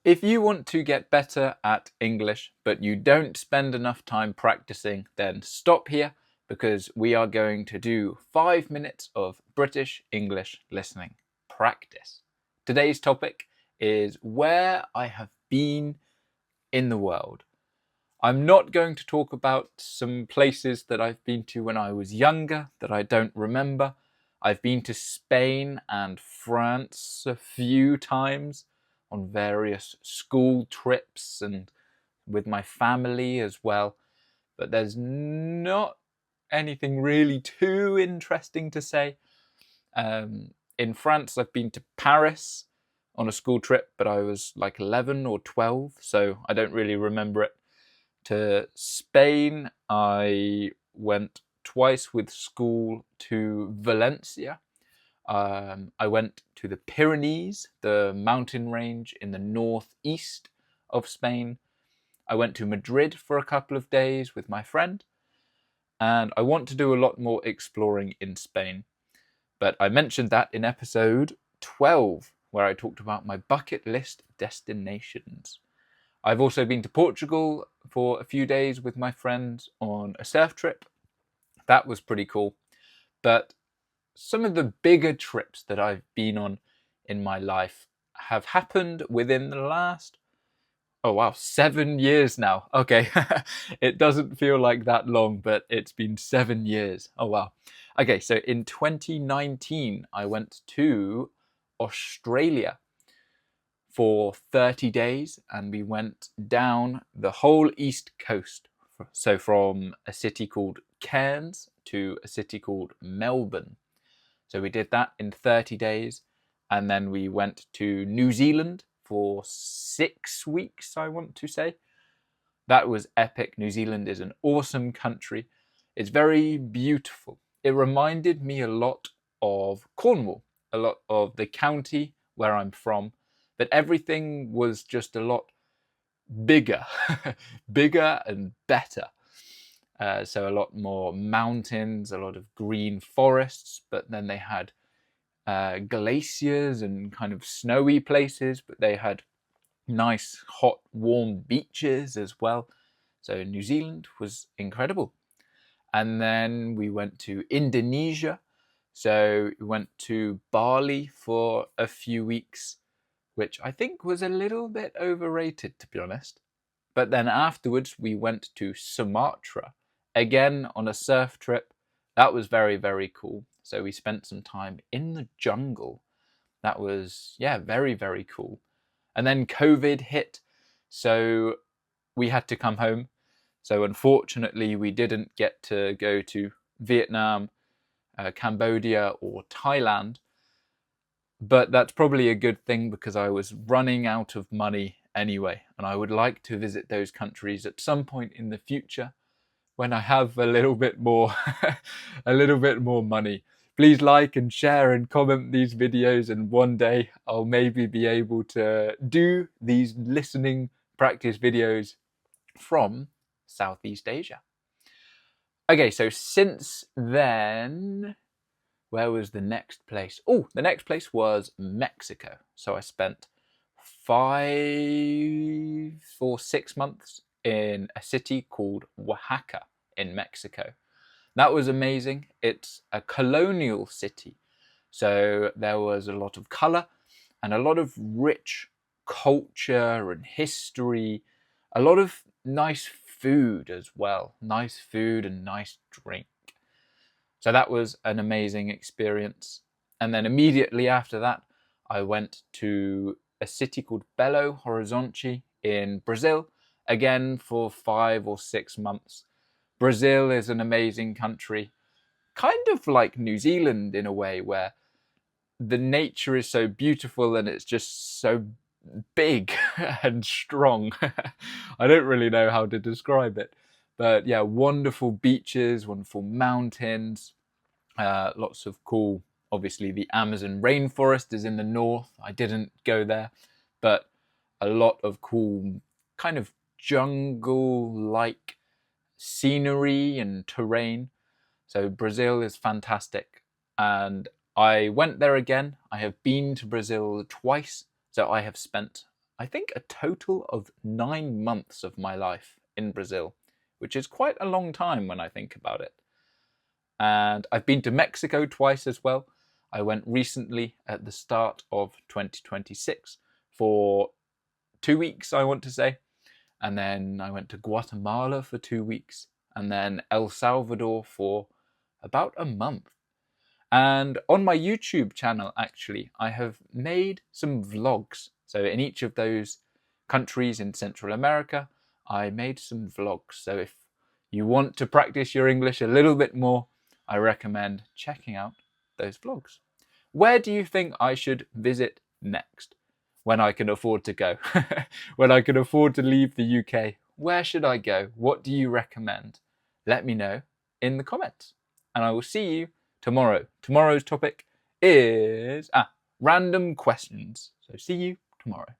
If you want to get better at English, but you don't spend enough time practicing, then stop here because we are going to do 5 minutes of British English listening practice. Today's topic is where I have been in the world. I'm not going to talk about some places that I've been to when I was younger that I don't remember. I've been to Spain and France a few times on various school trips and with my family as well. But there's not anything really too interesting to say. In France, I've been to Paris on a school trip, but I was like 11 or 12, so I don't really remember it. To Spain, I went twice with school to Valencia. I went to the Pyrenees, the mountain range in the northeast of Spain. I went to Madrid for a couple of days with my friend. And I want to do a lot more exploring in Spain. But I mentioned that in episode 12, where I talked about my bucket list destinations. I've also been to Portugal for a few days with my friends on a surf trip. That was pretty cool. But some of the bigger trips that I've been on in my life have happened within the last, 7 years now. Okay, it doesn't feel like that long, but it's been 7 years. Oh wow. Okay, so in 2019, I went to Australia for 30 days and we went down the whole east coast. So from a city called Cairns to a city called Melbourne. So we did that in 30 days and then we went to New Zealand for 6 weeks, I want to say. That was epic. New Zealand is an awesome country. It's very beautiful. It reminded me a lot of Cornwall, a lot of the county where I'm from, but everything was just a lot bigger, bigger and better. So a lot more mountains, a lot of green forests, but then they had glaciers and kind of snowy places, but they had nice, hot, warm beaches as well. So New Zealand was incredible. And then we went to Indonesia. So we went to Bali for a few weeks, which I think was a little bit overrated, to be honest. But then afterwards, we went to Sumatra, again on a surf trip. That was very, very cool. So we spent some time in the jungle. That was, very, very cool. And then COVID hit, so we had to come home. So unfortunately, we didn't get to go to Vietnam, Cambodia, or Thailand. But that's probably a good thing because I was running out of money anyway, and I would like to visit those countries at some point in the future when I have a little bit more a little bit more money. Please like and share and comment these videos, and one day I'll maybe be able to do these listening practice videos from Southeast Asia. Okay, so since then, where was the next place? Oh, the next place was Mexico. So I spent 5 or 6 months in a city called Oaxaca in Mexico. That was amazing. It's a colonial city. So there was a lot of color and a lot of rich culture and history, a lot of nice food as well. Nice food and nice drink. So that was an amazing experience. And then immediately after that, I went to a city called Belo Horizonte in Brazil, again for 5 or 6 months. Brazil is an amazing country, kind of like New Zealand in a way, where the nature is so beautiful and it's just so big and strong. I don't really know how to describe it. But yeah, wonderful beaches, wonderful mountains, lots of cool, obviously the Amazon rainforest is in the north. I didn't go there, but a lot of cool kind of jungle-like scenery and terrain. So Brazil is fantastic. And I went there again. I have been to Brazil twice. So I have spent I think, a total of 9 months of my life in Brazil, which is quite a long time when I think about it. And I've been to Mexico twice as well. I went recently at the start of 2026 for 2 weeks, I want to say. And then I went to Guatemala for 2 weeks, and then El Salvador for about a month. And on my YouTube channel, actually, I have made some vlogs. So in each of those countries in Central America, I made some vlogs. So if you want to practice your English a little bit more, I recommend checking out those vlogs. Where do you think I should visit next? When I can afford to go, when I can afford to leave the UK, where should I go? What do you recommend? Let me know in the comments. And I will see you tomorrow. Tomorrow's topic is random questions. So see you tomorrow.